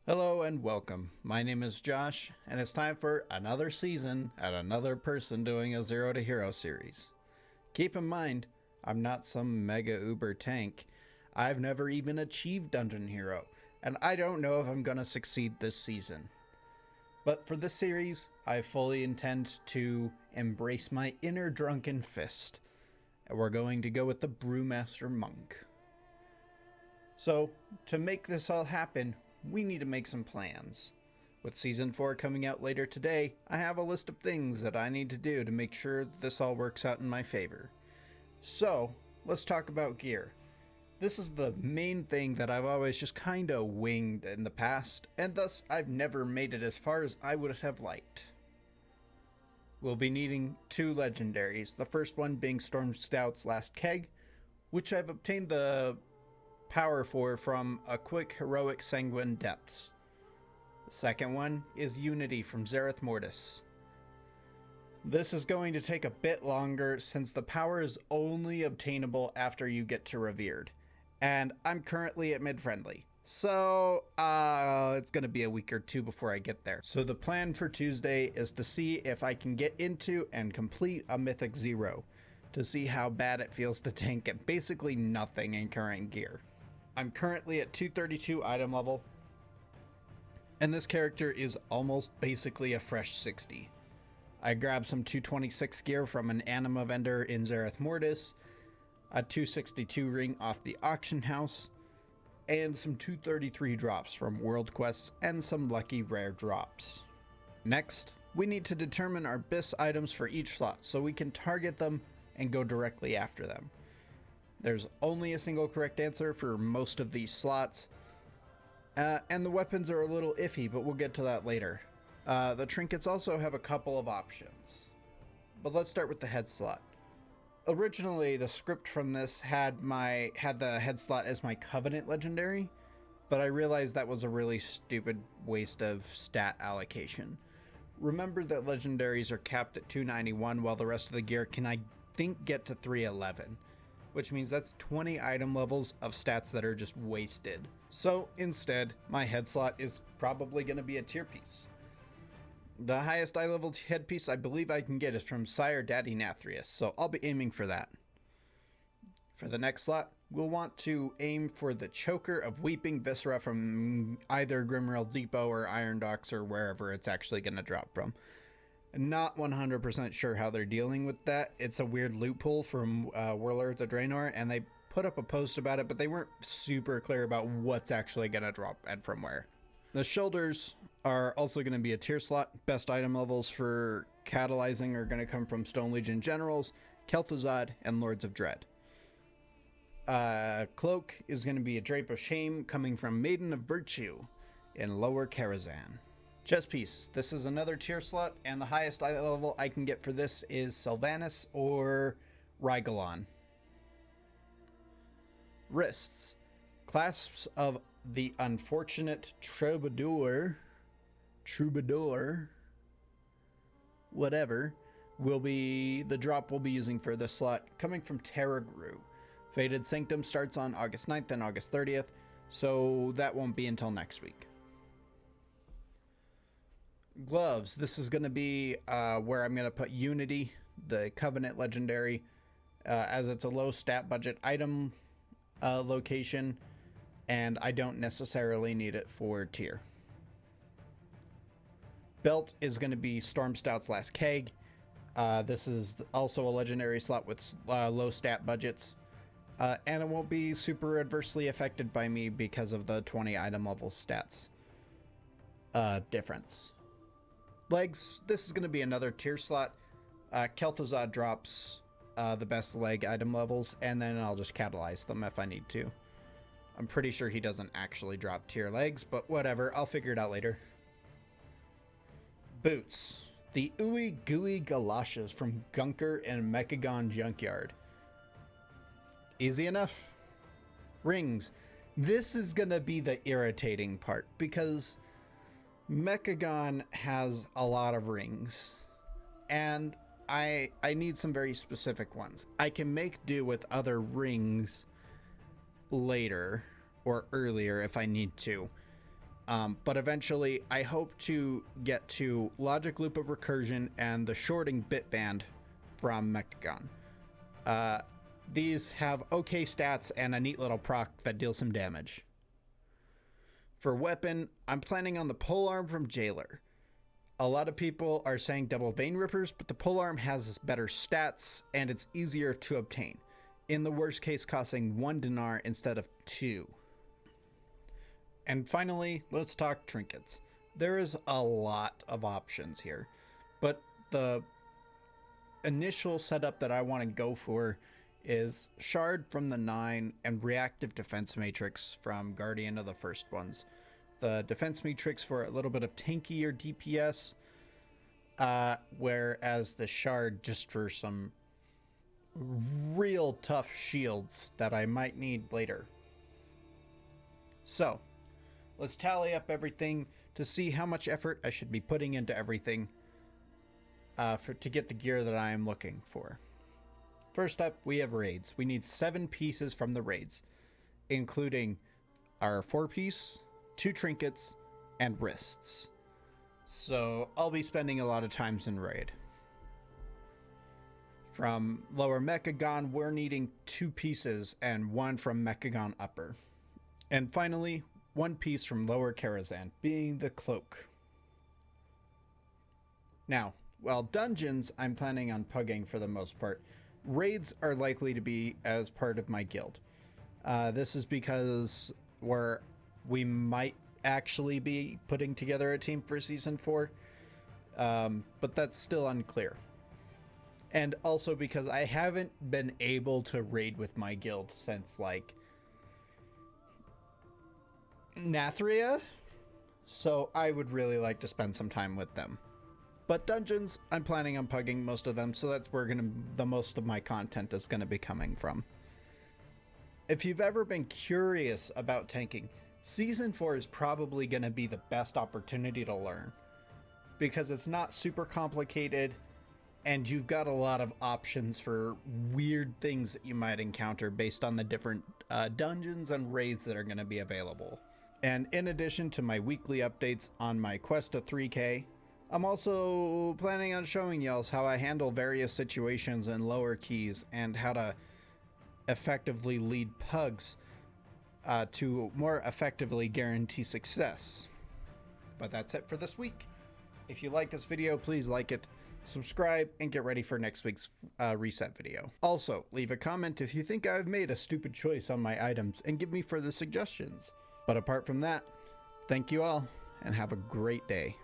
Hello and welcome. My name is Josh, and it's time for another season at another person doing a Zero to Hero series. Keep in mind, I'm not some mega uber tank. I've never even achieved Dungeon Hero, and I don't know if I'm going to succeed this season. But for this series, I fully intend to embrace my inner drunken fist, and we're going to go with the Brewmaster Monk. So, to make this all happen, we need to make some plans. With Season 4 coming out later today, I have a list of things that I need to do to make sure this all works out in my favor. So, let's talk about gear. This is the main thing that I've always just kinda winged in the past, and thus I've never made it as far as I would have liked. We'll be needing two legendaries, the first one being Storm Stout's Last Keg, which I've obtained the power for from a quick heroic sanguine depths. The second one is Unity from Zereth Mortis. This is going to take a bit longer since the power is only obtainable after you get to Revered, and I'm currently at mid-friendly, so it's going to be a week or two before I get there. So the plan for Tuesday is to see if I can get into and complete a Mythic 0 to see how bad it feels to tank at basically nothing in current gear. I'm currently at 232 item level, and this character is almost basically a fresh 60. I grabbed some 226 gear from an anima vendor in Zereth Mortis, a 262 ring off the auction house, and some 233 drops from world quests and some lucky rare drops. Next, we need to determine our BIS items for each slot so we can target them and go directly after them. There's only a single correct answer for most of these slots, and the weapons are a little iffy, but we'll get to that later. The trinkets also have a couple of options, but let's start with the head slot. Originally, the script from this had the head slot as my Covenant legendary, but I realized that was a really stupid waste of stat allocation. Remember that legendaries are capped at 291, while the rest of the gear can, I think, get to 311. Which means that's 20 item levels of stats that are just wasted. So instead, my head slot is probably going to be a tier piece. The highest eye level headpiece I believe I can get is from Sire Daddy Nathrius, so I'll be aiming for that. For the next slot, we'll want to aim for the Choker of Weeping Viscera from either Grimrail Depot or Iron Docks or wherever it's actually going to drop from. Not 100% sure how they're dealing with that. It's a weird loophole from Warlords of Draenor, and they put up a post about it, but they weren't super clear about what's actually going to drop and from where. The shoulders are also going to be a tier slot. Best item levels for catalyzing are going to come from Stone Legion Generals, Kel'Thuzad, and Lords of Dread. Cloak is going to be a Drape of Shame coming from Maiden of Virtue in Lower Karazhan. Chest piece. This is another tier slot, and the highest eye level I can get for this is Sylvanas or Rygalon. Wrists. Clasps of the Unfortunate Troubadour, whatever, will be the drop we'll be using for this slot, coming from Terragru. Fated Sanctum starts on August 9th and August 30th, so that won't be until next week. Gloves. This is going to be where I'm going to put Unity, the Covenant legendary, as it's a low stat budget item location, and I don't necessarily need it for tier. Belt is going to be Storm Stout's Last Keg. This is also a legendary slot with low stat budgets, and it won't be super adversely affected by me because of the 20 item level stats difference. Legs, this is going to be another tier slot. Kel'Thuzad drops the best leg item levels, and then I'll just catalyze them if I need to. I'm pretty sure he doesn't actually drop tier legs, but whatever, I'll figure it out later. Boots. The Ooey Gooey Galoshes from Gunker and Mechagon Junkyard. Easy enough. Rings. This is going to be the irritating part, because Mechagon has a lot of rings, and I need some very specific ones. I can make do with other rings later or earlier if I need to. But eventually I hope to get to Logic Loop of Recursion and the Shorting Bitband from Mechagon. These have okay stats and a neat little proc that deals some damage. For weapon, I'm planning on the polearm from Jailer. A lot of people are saying double Vein Rippers, but the polearm has better stats and it's easier to obtain, in the worst case costing 1 dinar instead of 2. And finally, let's talk trinkets. There is a lot of options here, but the initial setup that I want to go for is Shard from the 9 and Reactive Defense Matrix from Guardian of the First Ones. The Defense Matrix for a little bit of tankier DPS, whereas the Shard just for some real tough shields that I might need later. So, let's tally up everything to see how much effort I should be putting into everything to get the gear that I am looking for. First up, we have raids. We need 7 pieces from the raids, including our 4-piece, 2 trinkets, and wrists. So I'll be spending a lot of times in raid. From Lower Mechagon, we're needing 2 pieces and 1 from Mechagon Upper. And finally, 1 piece from Lower Karazhan, being the cloak. Now, while dungeons I'm planning on pugging for the most part, raids are likely to be as part of my guild. This is because we might actually be putting together a team for Season 4, but that's still unclear. And also because I haven't been able to raid with my guild since, like, Nathria, so I would really like to spend some time with them. But dungeons, I'm planning on pugging most of them, so that's where the most of my content is going to be coming from. If you've ever been curious about tanking, Season 4 is probably going to be the best opportunity to learn, because it's not super complicated, and you've got a lot of options for weird things that you might encounter based on the different dungeons and raids that are going to be available. And in addition to my weekly updates on my quest to 3K, I'm also planning on showing y'all how I handle various situations in lower keys and how to effectively lead pugs to more effectively guarantee success. But that's it for this week. If you like this video, please like it, subscribe, and get ready for next week's reset video. Also, leave a comment if you think I've made a stupid choice on my items and give me further suggestions. But apart from that, thank you all and have a great day.